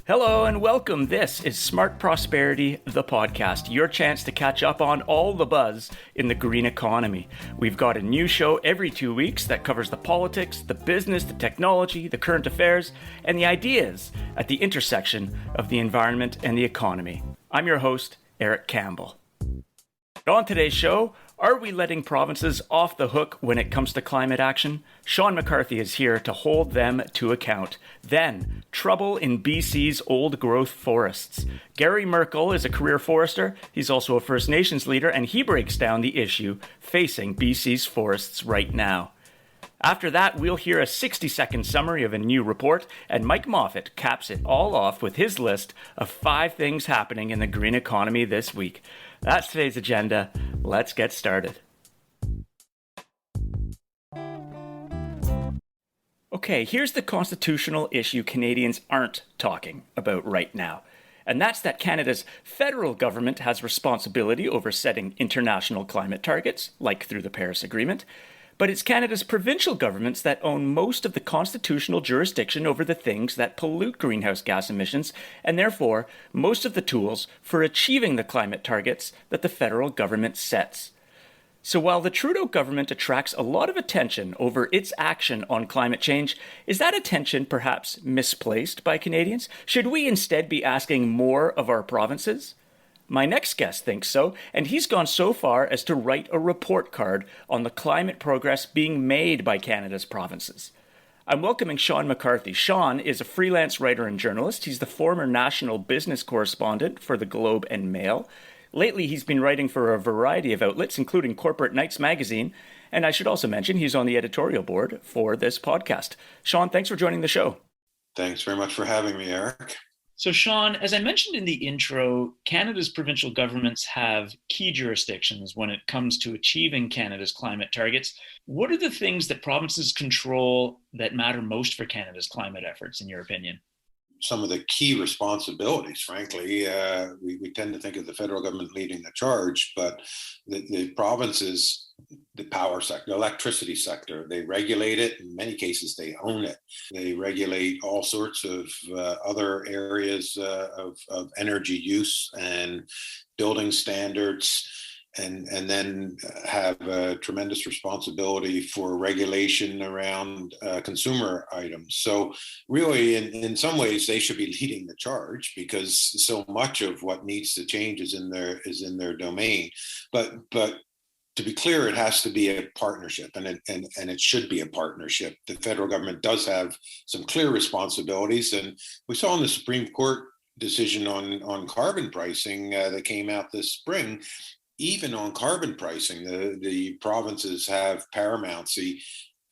Hello and welcome. This is Smart Prosperity, the podcast, your chance to catch up on all the buzz in the green economy. We've got a new show every 2 weeks that covers the politics, the business, the technology, the current affairs, and the ideas at the intersection of the environment and the economy. I'm your host, Eric Campbell. On today's show, are we letting provinces off the hook when it comes to climate action? Sean McCarthy is here to hold them to account. Then, trouble in BC's old-growth forests. Gary Merkel is a career forester. He's also a First Nations leader, and he breaks down the issue facing BC's forests right now. After that, we'll hear a 60-second summary of a new report, and Mike Moffat caps it all off with his list of 5 things happening in the green economy this week. That's today's agenda. Let's get started. Okay, here's the constitutional issue Canadians aren't talking about right now. And that's that Canada's federal government has responsibility over setting international climate targets, like through the Paris Agreement. But it's Canada's provincial governments that own most of the constitutional jurisdiction over the things that pollute greenhouse gas emissions, and therefore most of the tools for achieving the climate targets that the federal government sets. So while the Trudeau government attracts a lot of attention over its action on climate change, is that attention perhaps misplaced by Canadians? Should we instead be asking more of our provinces? My next guest thinks so, and he's gone so far as to write a report card on the climate progress being made by Canada's provinces. I'm welcoming Sean McCarthy. Sean is a freelance writer and journalist. He's the former national business correspondent for the Globe and Mail. Lately, he's been writing for a variety of outlets, including Corporate Knights magazine, and I should also mention he's on the editorial board for this podcast. Sean, thanks for joining the show. Thanks very much for having me, Eric. So, Sean, as I mentioned in the intro, Canada's provincial governments have key jurisdictions when it comes to achieving Canada's climate targets. What are the things that provinces control that matter most for Canada's climate efforts, in your opinion? Some of the key responsibilities, frankly, we tend to think of the federal government leading the charge, but the provinces, the power sector, the electricity sector, they regulate it. In many cases, they own it. They regulate all sorts of other areas of energy use and building standards. And then have a tremendous responsibility for regulation around consumer items. So really, in some ways, they should be leading the charge because so much of what needs to change is in their domain. But to be clear, it has to be a partnership, and it should be a partnership. The federal government does have some clear responsibilities, and we saw in the Supreme Court decision on carbon pricing that came out this spring. Even on carbon pricing, the provinces have paramountcy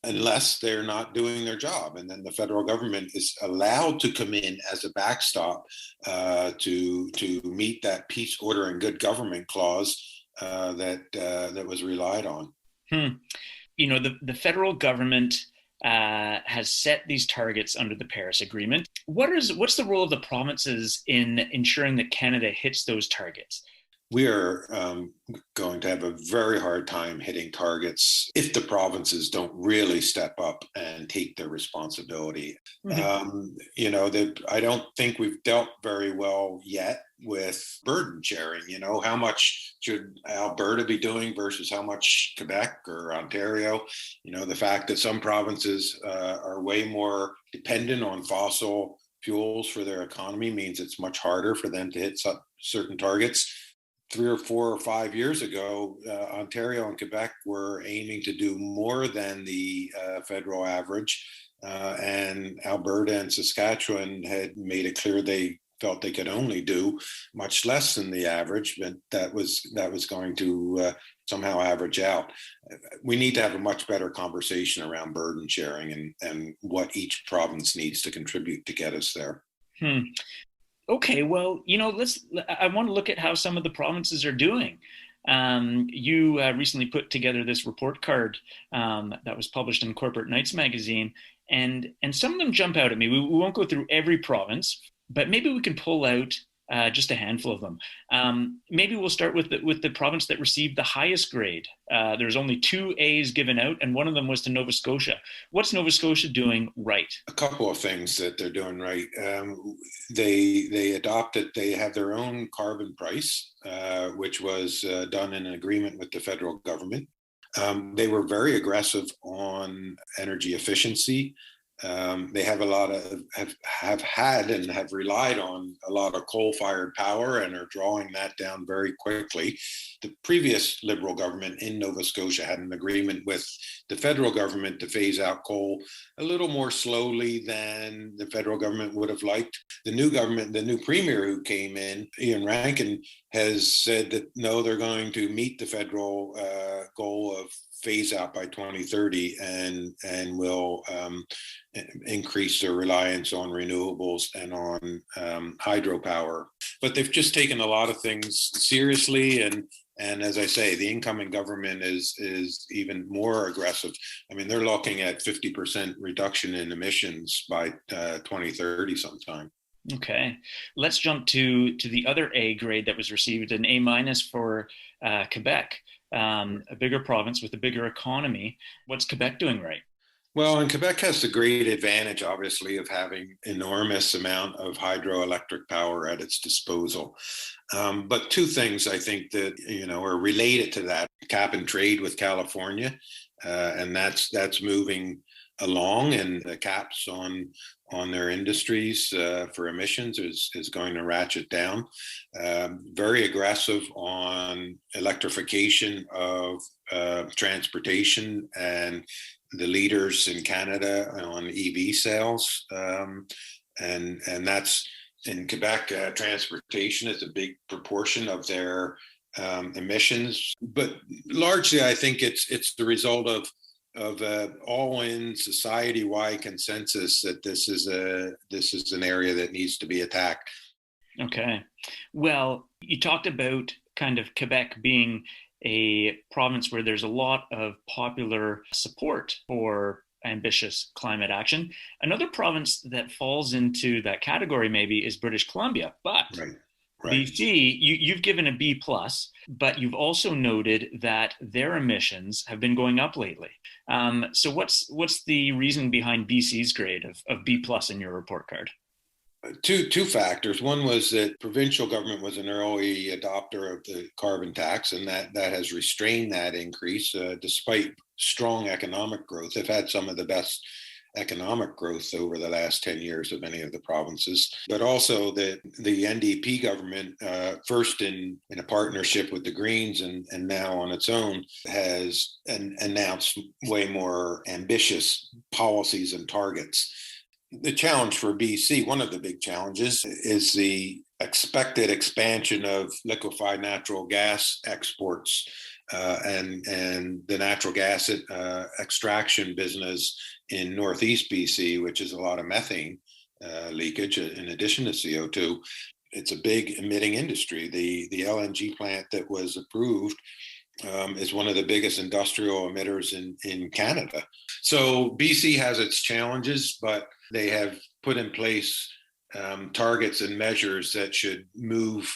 unless they're not doing their job. And then the federal government is allowed to come in as a backstop to meet that peace, order, and good government clause that was relied on. You know, the federal government has set these targets under the Paris Agreement. What's the role of the provinces in ensuring that Canada hits those targets? We are going to have a very hard time hitting targets if the provinces don't really step up and take their responsibility. Mm-hmm. I don't think we've dealt very well yet with burden sharing. How much should Alberta be doing versus how much Quebec or Ontario? The fact that some provinces are way more dependent on fossil fuels for their economy means it's much harder for them to hit certain targets. 3 or 4 or 5 years ago, Ontario and Quebec were aiming to do more than the federal average, and Alberta and Saskatchewan had made it clear they felt they could only do much less than the average, but that was going to somehow average out. We need to have a much better conversation around burden sharing and what each province needs to contribute to get us there. Okay, well, I want to look at how some of the provinces are doing. You recently put together this report card that was published in Corporate Knights magazine, and some of them jump out at me. We won't go through every province, but maybe we can pull out just a handful of them. Maybe we'll start with the province that received the highest grade. There's only two A's given out, and one of them was to Nova Scotia. What's Nova Scotia doing right? A couple of things that they're doing right. They have their own carbon price, which was done in an agreement with the federal government. They were very aggressive on energy efficiency. They have a lot of have had and have relied on a lot of coal-fired power and are drawing that down very quickly. The previous Liberal government in Nova Scotia had an agreement with the federal government to phase out coal a little more slowly than the federal government would have liked. The new government, the new premier who came in, Ian Rankin, has said that no, they're going to meet the federal goal of phase out by 2030 and will increase their reliance on renewables and on hydropower. But they've just taken a lot of things seriously, and as I say, the incoming government is even more aggressive. I mean, they're looking at 50% reduction in emissions by 2030 sometime. Okay, let's jump to the other A grade that was received, an A minus for Quebec, a bigger province with a bigger economy. What's Quebec doing right? Well, and Quebec has the great advantage, obviously, of having enormous amount of hydroelectric power at its disposal. But two things I think that are related to that: cap and trade with California, and that's moving along, and the caps on their industries for emissions is going to ratchet down. Very aggressive on electrification of transportation, and the leaders in Canada on EV sales, and that's in Quebec. Transportation is a big proportion of their emissions, but largely I think it's the result of all-in society-wide consensus that this is an area that needs to be attacked. Okay, well, you talked about kind of Quebec being a province where there's a lot of popular support for ambitious climate action. Another province that falls into that category maybe is British Columbia, but Right. BC, you've given a B plus, but you've also noted that their emissions have been going up lately. So what's the reason behind BC's grade of B plus in your report card? Two factors. One was that provincial government was an early adopter of the carbon tax, and that has restrained that increase despite strong economic growth. They've had some of the best economic growth over the last 10 years of any of the provinces, but also that the NDP government, first in a partnership with the Greens and now on its own, has announced way more ambitious policies and targets. The challenge for BC, one of the big challenges, is the expected expansion of liquefied natural gas exports and the natural gas extraction business in Northeast BC, which is a lot of methane leakage in addition to CO2. It's a big emitting industry. The LNG plant that was approved is one of the biggest industrial emitters in Canada. So BC has its challenges, but they have put in place targets and measures that should move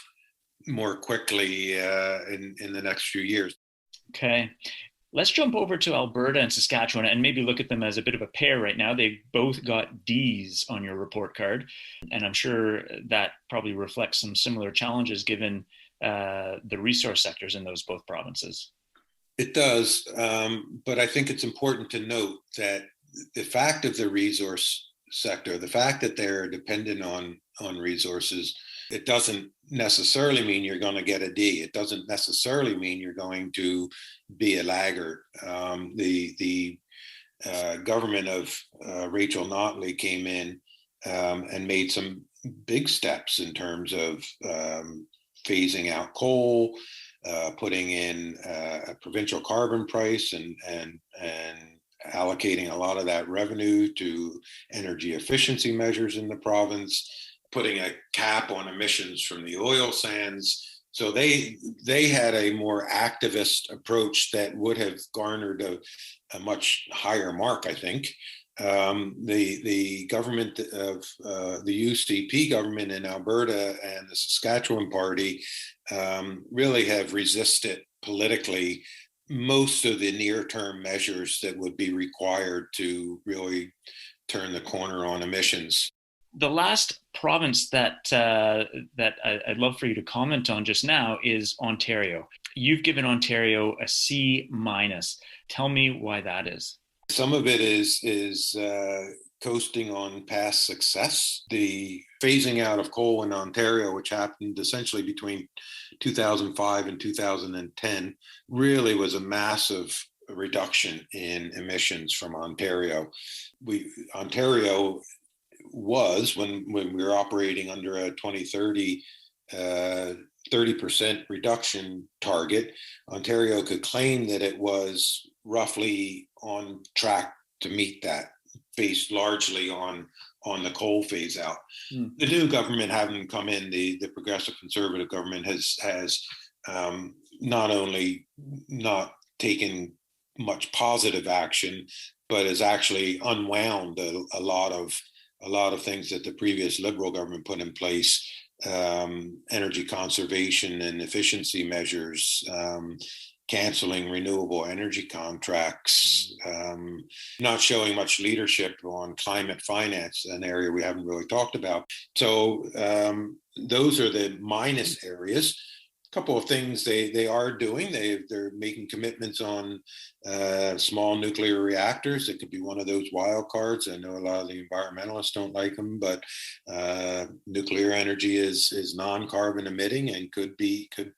more quickly in the next few years. Okay. Let's jump over to Alberta and Saskatchewan and maybe look at them as a bit of a pair right now. They've both got D's on your report card, and I'm sure that probably reflects some similar challenges given the resource sectors in those both provinces. It does, but I think it's important to note that the fact of the resource sector, the fact that they're dependent on resources, it doesn't necessarily mean you're going to get a D. It doesn't necessarily mean you're going to be a laggard. The government of Rachel Notley came in and made some big steps in terms of phasing out coal, putting in a provincial carbon price, and allocating a lot of that revenue to energy efficiency measures in the province, putting a cap on emissions from the oil sands. So they had a more activist approach that would have garnered a much higher mark, I think. The government of the UCP government in Alberta and the Saskatchewan Party really have resisted politically most of the near-term measures that would be required to really turn the corner on emissions. The last province that I'd love for you to comment on just now is Ontario. You've given Ontario a C minus. Tell me why that is. Some of it is coasting on past success. The phasing out of coal in Ontario, which happened essentially between 2005 and 2010, really was a massive reduction in emissions from Ontario. Ontario was, when we were operating under a 2030 30% reduction target, Ontario could claim that it was roughly on track to meet that, based largely on the coal phase out. The new government having come in, the progressive conservative government has not only not taken much positive action, but has actually unwound a lot of things that the previous Liberal government put in place. Energy conservation and efficiency measures, canceling renewable energy contracts, not showing much leadership on climate finance, an area we haven't really talked about. So those are the minus areas. A couple of things they are doing. They're making commitments on small nuclear reactors. It could be one of those wild cards. I know a lot of the environmentalists don't like them, but nuclear energy is non-carbon emitting and could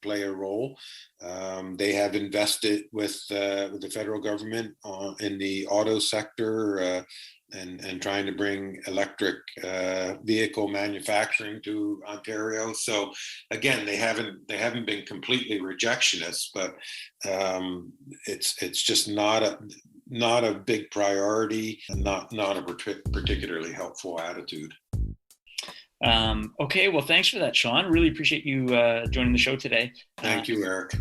play a role. They have invested with the federal government in the auto sector. And trying to bring electric vehicle manufacturing to Ontario. So again, they haven't been completely rejectionist, but it's just not a big priority and not a particularly helpful attitude. Okay, well, thanks for that, Sean. Really appreciate you joining the show today. Thank you, Eric.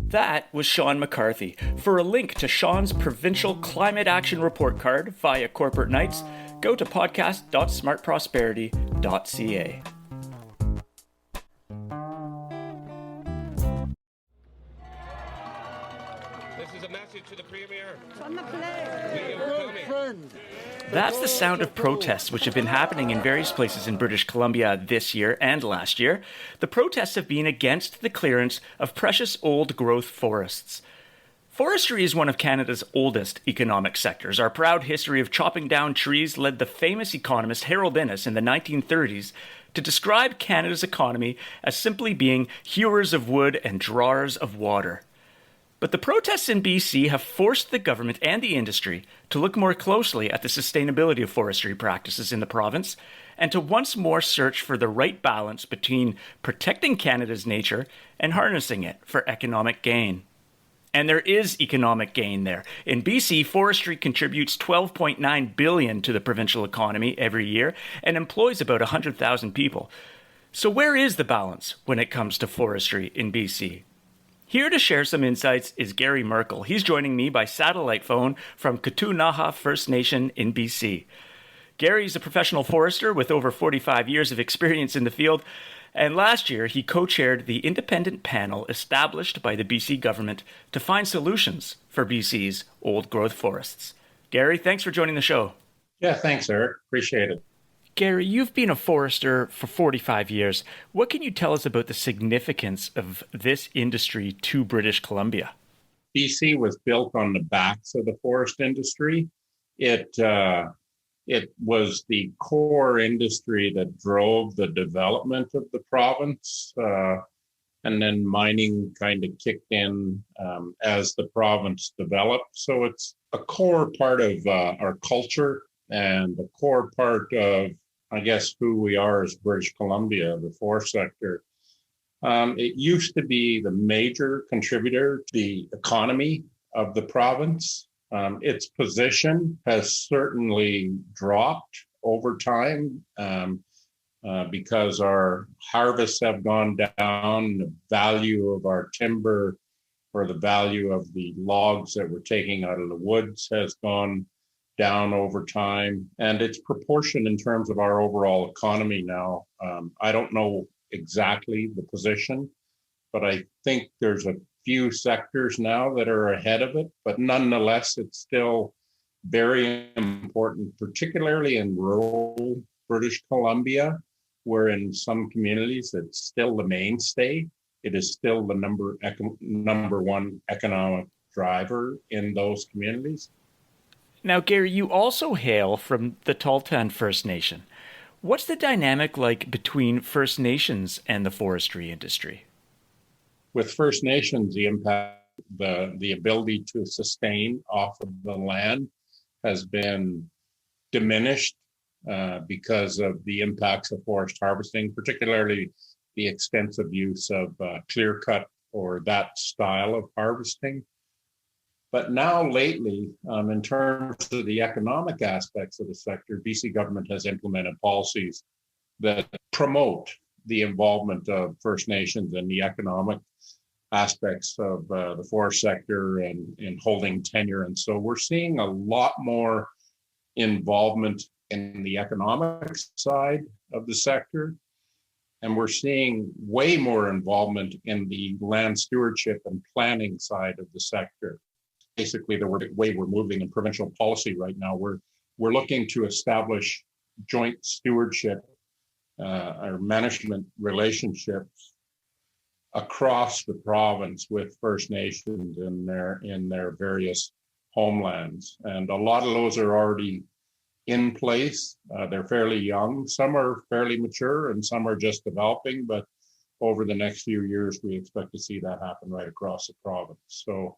That was Sean McCarthy. For a link to Sean's Provincial Climate Action Report card via Corporate Knights, go to podcast.smartprosperity.ca. This is a message to the Premier. On the plane. That's the sound of protests which have been happening in various places in British Columbia this year and last year. The protests have been against the clearance of precious old growth forests. Forestry is one of Canada's oldest economic sectors. Our proud history of chopping down trees led the famous economist Harold Innis in the 1930s to describe Canada's economy as simply being hewers of wood and drawers of water. But the protests in BC have forced the government and the industry to look more closely at the sustainability of forestry practices in the province and to once more search for the right balance between protecting Canada's nature and harnessing it for economic gain. And there is economic gain there. In BC, forestry contributes $12.9 billion to the provincial economy every year and employs about 100,000 people. So where is the balance when it comes to forestry in BC? Here to share some insights is Gary Merkel. He's joining me by satellite phone from Ktunaxa First Nation in BC. Gary's a professional forester with over 45 years of experience in the field, and last year he co-chaired the independent panel established by the BC government to find solutions for BC's old growth forests. Gary, thanks for joining the show. Yeah, thanks, Eric. Appreciate it. Gary, you've been a forester for 45 years. What can you tell us about the significance of this industry to British Columbia? BC was built on the backs of the forest industry. It was the core industry that drove the development of the province. And then mining kind of kicked in as the province developed. So it's a core part of our culture and a core part of, I guess, who we are as British Columbia, the forest sector. It used to be the major contributor to the economy of the province. Its position has certainly dropped over time. because our harvests have gone down, the value of our timber or the value of the logs that we're taking out of the woods has gone down over time, and it's proportion in terms of our overall economy now. I don't know exactly the position, but I think there's a few sectors now that are ahead of it, but nonetheless, it's still very important, particularly in rural British Columbia, where in some communities it's still the mainstay. It is still the number one economic driver in those communities. Now, Gary, you also hail from the Tahltan First Nation. What's the dynamic like between First Nations and the forestry industry? With First Nations, the impact, the ability to sustain off of the land has been diminished because of the impacts of forest harvesting, particularly the extensive use of clear cut or that style of harvesting. But now lately, in terms of the economic aspects of the sector, BC government has implemented policies that promote the involvement of First Nations in the economic aspects of the forest sector and in holding tenure. And so we're seeing a lot more involvement in the economic side of the sector. And we're seeing way more involvement in the land stewardship and planning side of the sector. Basically, the way we're moving in provincial policy right now, we're looking to establish joint stewardship or management relationships across the province with First Nations in their various homelands, and a lot of those are already in place. They're fairly young. Some are fairly mature, and some are just developing. But over the next few years, we expect to see that happen right across the province. So,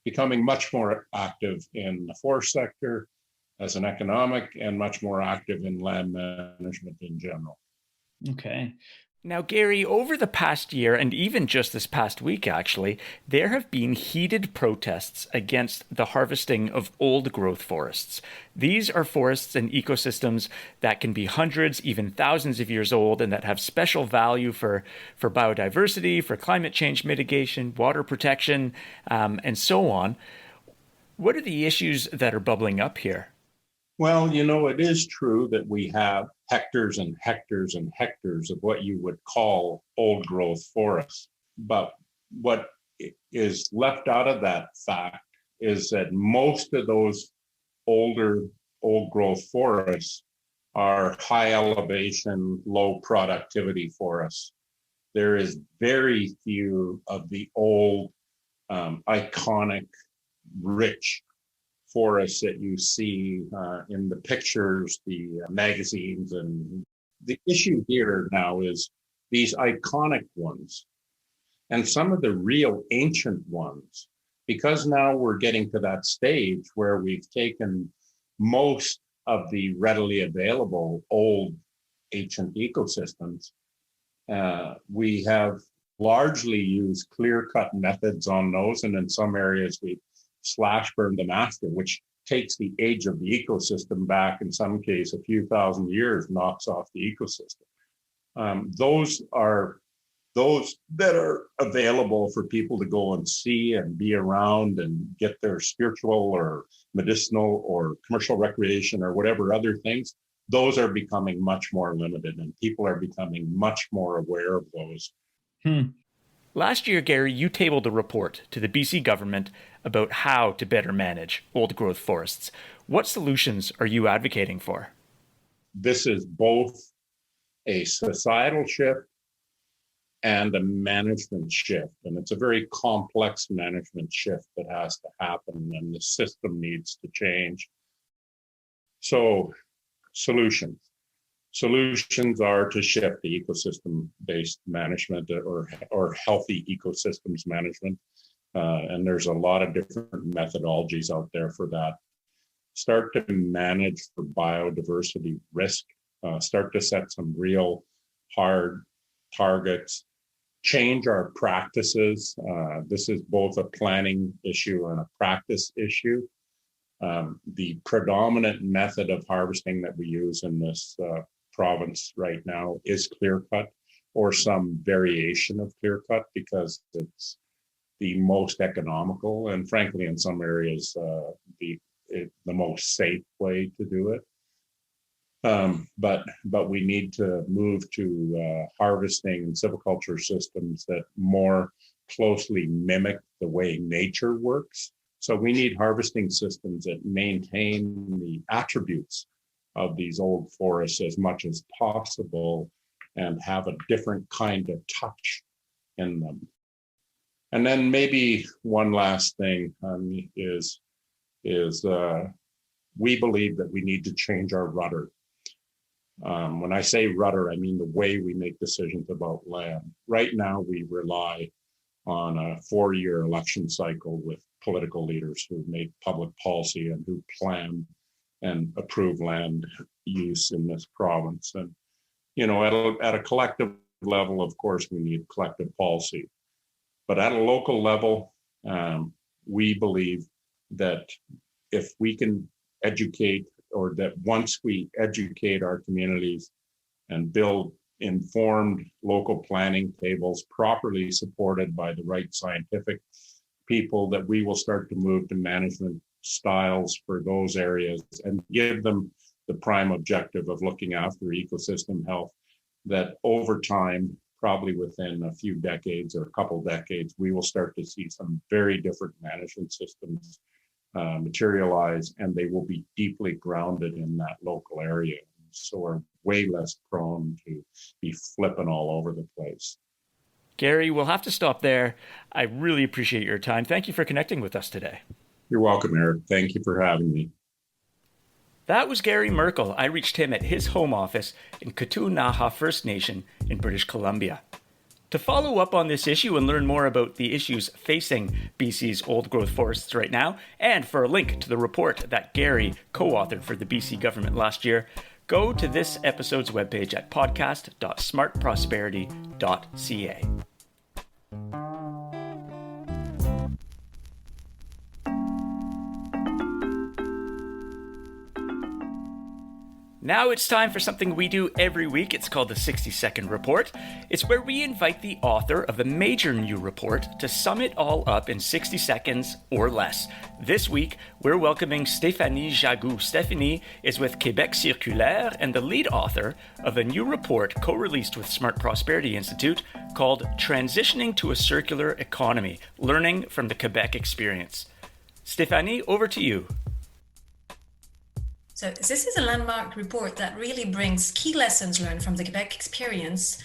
becoming much more active in the forest sector as an economic and much more active in land management in general. Okay. Now, Gary, over the past year, and even just this past week, actually, there have been heated protests against the harvesting of old growth forests. These are forests and ecosystems that can be hundreds, even thousands of years old, and that have special value for biodiversity, for climate change mitigation, water protection, and so on. What are the issues that are bubbling up here? Well, it is true that we have hectares and hectares and hectares of what you would call old growth forests. But what is left out of that fact is that most of those old growth forests are high elevation, low productivity forests. There is very few of the old, iconic, rich forests that you see in the pictures, the magazines. And the issue here now is these iconic ones and some of the real ancient ones, because now we're getting to that stage where we've taken most of the readily available old ancient ecosystems. We have largely used clear-cut methods on those, and in some areas we slash burn them after, which takes the age of the ecosystem back, in some case, a few thousand years, knocks off the ecosystem. Those that are available for people to go and see and be around and get their spiritual or medicinal or commercial recreation or whatever other things, those are becoming much more limited, and people are becoming much more aware of those. Last year, Gary, you tabled a report to the BC government about how to better manage old growth forests. What solutions are you advocating for? This is both a societal shift and a management shift. And it's a very complex management shift that has to happen, and the system needs to change. So, solutions. Solutions are to shift the ecosystem-based management or healthy ecosystems management. And there's a lot of different methodologies out there for that. Start to manage for biodiversity risk. Start to set some real hard targets. Change our practices. This is both a planning issue and a practice issue. The predominant method of harvesting that we use in this province right now is clear cut or some variation of clear cut because it's the most economical and frankly in some areas the most safe way to do it. But we need to move to harvesting and silviculture systems that more closely mimic the way nature works. So we need harvesting systems that maintain the attributes of these old forests as much as possible and have a different kind of touch in them. And then maybe one last thing is we believe that we need to change our rudder. When I say rudder, I mean the way we make decisions about land. Right now, we rely on a 4-year election cycle with political leaders who make public policy and who plan and approve land use in this province. And, you know, at a collective level, of course, we need collective policy. But at a local level, we believe that if we can educate, or that once we educate our communities and build informed local planning tables properly supported by the right scientific people, that we will start to move to management styles for those areas and give them the prime objective of looking after ecosystem health, that over time, probably within a few decades or a couple decades, we will start to see some very different management systems materialize, and they will be deeply grounded in that local area. So we're way less prone to be flipping all over the place. Gary, we'll have to stop there. I really appreciate your time. Thank you for connecting with us today. You're welcome, Eric. Thank you for having me. That was Gary Merkel. I reached him at his home office in Ktunaxa First Nation in British Columbia. To follow up on this issue and learn more about the issues facing BC's old-growth forests right now, and for a link to the report that Gary co-authored for the BC government last year, go to this episode's webpage at podcast.smartprosperity.ca. Now it's time for something we do every week. It's called the 60-Second Report. It's where we invite the author of a major new report to sum it all up in 60 seconds or less. This week, we're welcoming Stéphanie Jagoux. Stéphanie is with Québec Circulaire and the lead author of a new report co-released with Smart Prosperity Institute called Transitioning to a Circular Economy, Learning from the Quebec Experience. Stéphanie, over to you. So this is a landmark report that really brings key lessons learned from the Quebec experience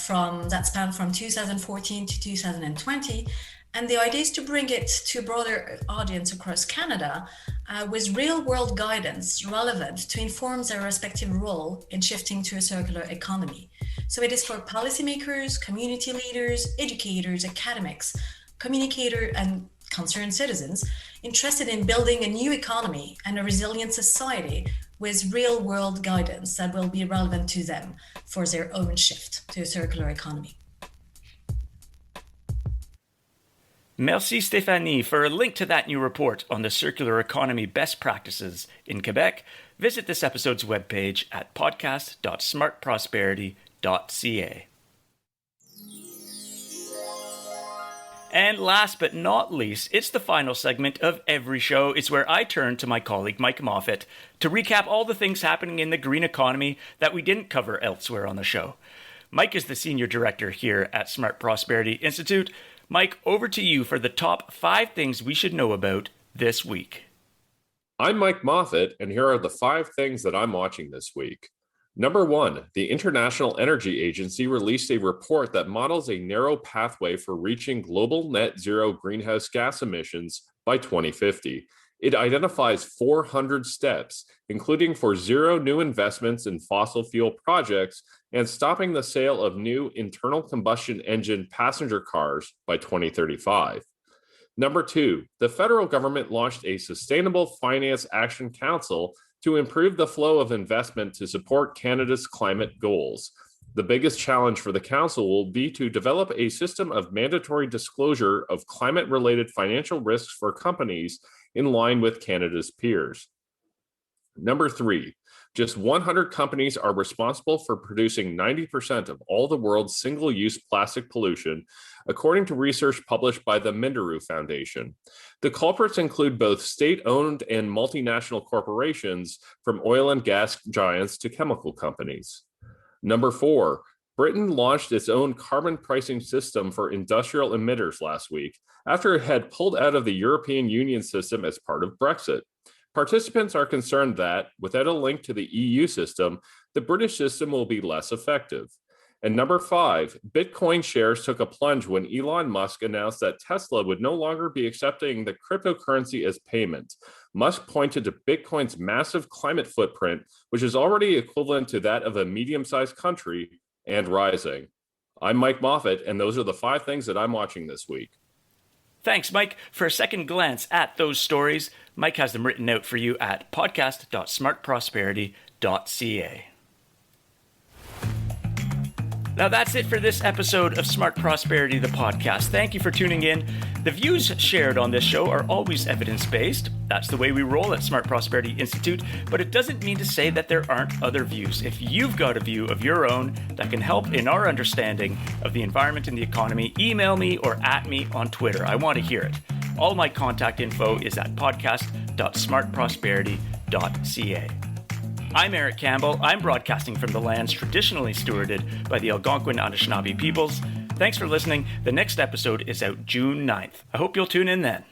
from that span from 2014 to 2020. And the idea is to bring it to a broader audience across Canada with real-world guidance relevant to inform their respective role in shifting to a circular economy. So it is for policymakers, community leaders, educators, academics, communicators, and concerned citizens interested in building a new economy and a resilient society with real-world guidance that will be relevant to them for their own shift to a circular economy. Merci Stéphanie. For a link to that new report on the circular economy best practices in Quebec, visit this episode's webpage at podcast.smartprosperity.ca. And last but not least, it's the final segment of every show. It's where I turn to my colleague Mike Moffat to recap all the things happening in the green economy that we didn't cover elsewhere on the show. Mike is the senior director here at Smart Prosperity Institute. Mike, over to you for the top 5 things we should know about this week. I'm Mike Moffat, and here are the 5 things that I'm watching this week. Number 1, the International Energy Agency released a report that models a narrow pathway for reaching global net zero greenhouse gas emissions by 2050. It identifies 400 steps, including for zero new investments in fossil fuel projects and stopping the sale of new internal combustion engine passenger cars by 2035. Number 2, the federal government launched a Sustainable Finance Action Council to improve the flow of investment to support Canada's climate goals. The biggest challenge for the council will be to develop a system of mandatory disclosure of climate-related financial risks for companies in line with Canada's peers. Number 3, just 100 companies are responsible for producing 90% of all the world's single-use plastic pollution, according to research published by the Minderoo Foundation. The culprits include both state-owned and multinational corporations, from oil and gas giants to chemical companies. Number 4, Britain launched its own carbon pricing system for industrial emitters last week, after it had pulled out of the European Union system as part of Brexit. Participants are concerned that, without a link to the EU system, the British system will be less effective. And number 5, Bitcoin shares took a plunge when Elon Musk announced that Tesla would no longer be accepting the cryptocurrency as payment. Musk pointed to Bitcoin's massive climate footprint, which is already equivalent to that of a medium-sized country, and rising. I'm Mike Moffat, and those are the 5 things that I'm watching this week. Thanks, Mike. For a second glance at those stories, Mike has them written out for you at podcast.smartprosperity.ca. Now that's it for this episode of Smart Prosperity, the podcast. Thank you for tuning in. The views shared on this show are always evidence-based. That's the way we roll at Smart Prosperity Institute, but it doesn't mean to say that there aren't other views. If you've got a view of your own that can help in our understanding of the environment and the economy, email me or at me on Twitter. I want to hear it. All my contact info is at podcast.smartprosperity.ca. I'm Eric Campbell. I'm broadcasting from the lands traditionally stewarded by the Algonquin Anishinaabe peoples. Thanks for listening. The next episode is out June 9th. I hope you'll tune in then.